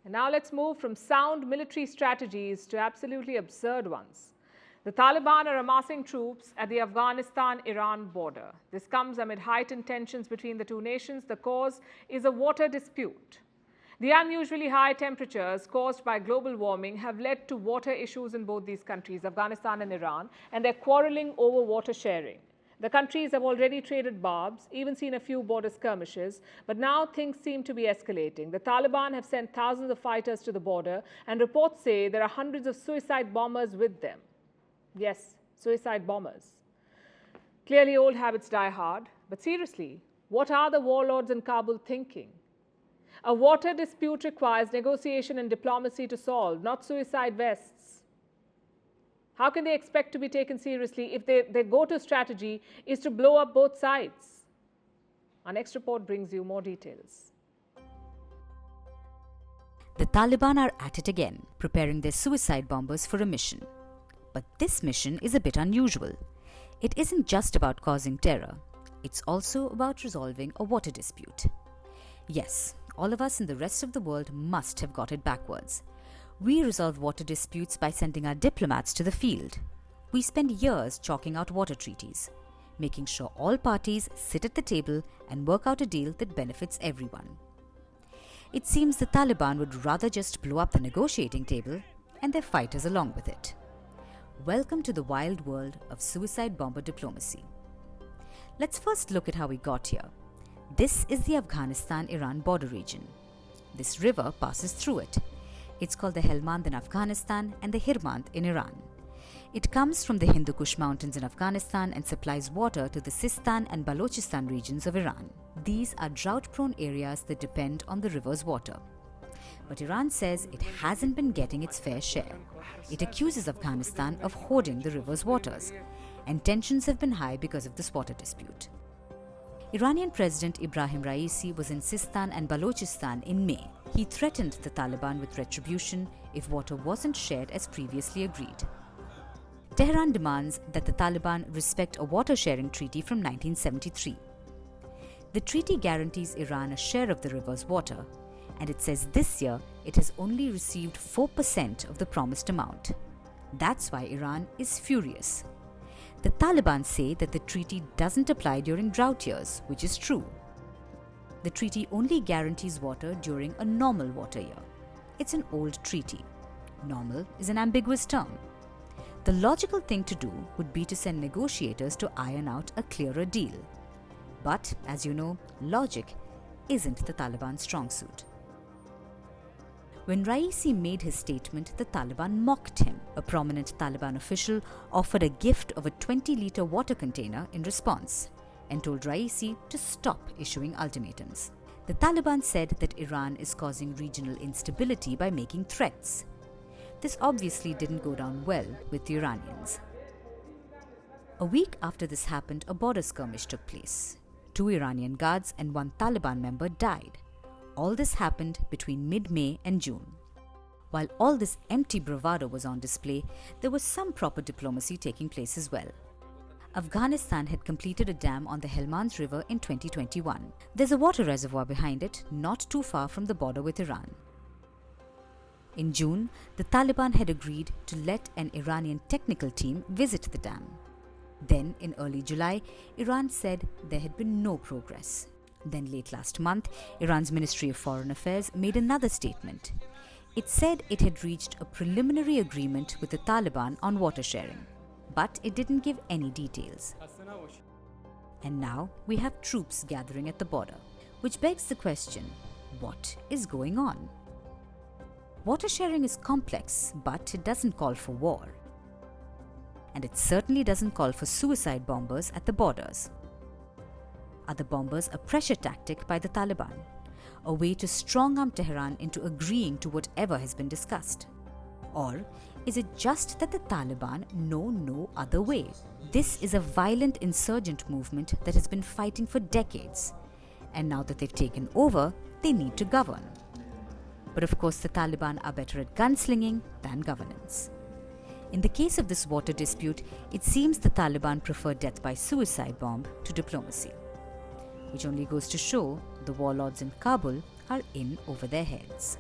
And now let's move from sound military strategies to absolutely absurd ones. The Taliban are amassing troops at the Afghanistan-Iran border. This comes amid heightened tensions between the two nations. The cause is a water dispute. The unusually high temperatures caused by global warming have led to water issues in both these countries, Afghanistan and Iran, and they're quarreling over water sharing. The countries have already traded barbs, even seen a few border skirmishes, but now things seem to be escalating. The Taliban have sent thousands of fighters to the border, and reports say there are hundreds of suicide bombers with them. Yes, suicide bombers. Clearly, old habits die hard. But seriously, what are the warlords in Kabul thinking? A water dispute requires negotiation and diplomacy to solve, not suicide vests. How can they expect to be taken seriously if their go-to strategy is to blow up both sides? Our next report brings you more details. The Taliban are at it again, preparing their suicide bombers for a mission. But this mission is a bit unusual. It isn't just about causing terror. It's also about resolving a water dispute. Yes, all of us in the rest of the world must have got it backwards. We resolve water disputes by sending our diplomats to the field. We spend years chalking out water treaties, making sure all parties sit at the table and work out a deal that benefits everyone. It seems the Taliban would rather just blow up the negotiating table and their fighters along with it. Welcome to the wild world of suicide bomber diplomacy. Let's first look at how we got here. This is the Afghanistan-Iran border region. This river passes through it. It's called the Helmand in Afghanistan and the Hirmand in Iran. It comes from the Hindu Kush mountains in Afghanistan and supplies water to the Sistan and Balochistan regions of Iran. These are drought-prone areas that depend on the river's water. But Iran says it hasn't been getting its fair share. It accuses Afghanistan of hoarding the river's waters, and tensions have been high because of this water dispute. Iranian President Ebrahim Raisi was in Sistan and Balochistan in May. He threatened the Taliban with retribution if water wasn't shared as previously agreed. Tehran demands that the Taliban respect a water-sharing treaty from 1973. The treaty guarantees Iran a share of the river's water, and it says this year it has only received 4% of the promised amount. That's why Iran is furious. The Taliban say that the treaty doesn't apply during drought years, which is true. The treaty only guarantees water during a normal water year. It's an old treaty. Normal is an ambiguous term. The logical thing to do would be to send negotiators to iron out a clearer deal. But, as you know, logic isn't the Taliban's strong suit. When Raisi made his statement, the Taliban mocked him. A prominent Taliban official offered a gift of a 20-litre water container in response and told Raisi to stop issuing ultimatums. The Taliban said that Iran is causing regional instability by making threats. This obviously didn't go down well with the Iranians. A week after this happened, a border skirmish took place. 2 Iranian guards and 1 Taliban member died. All this happened between mid-May and June. While all this empty bravado was on display, there was some proper diplomacy taking place as well. Afghanistan had completed a dam on the Helmand River in 2021. There's a water reservoir behind it, not too far from the border with Iran. In June, the Taliban had agreed to let an Iranian technical team visit the dam. Then, in early July, Iran said there had been no progress. Then late last month, Iran's Ministry of Foreign Affairs made another statement. It said it had reached a preliminary agreement with the Taliban on water sharing, but it didn't give any details. And now we have troops gathering at the border, which begs the question, what is going on? Water sharing is complex, but it doesn't call for war. And it certainly doesn't call for suicide bombers at the borders. Are the bombers a pressure tactic by the Taliban? A way to strong-arm Tehran into agreeing to whatever has been discussed? Or is it just that the Taliban know no other way? This is a violent insurgent movement that has been fighting for decades. And now that they've taken over, they need to govern. But of course, the Taliban are better at gunslinging than governance. In the case of this water dispute, it seems the Taliban prefer death by suicide bomb to diplomacy, which only goes to show the warlords in Kabul are in over their heads.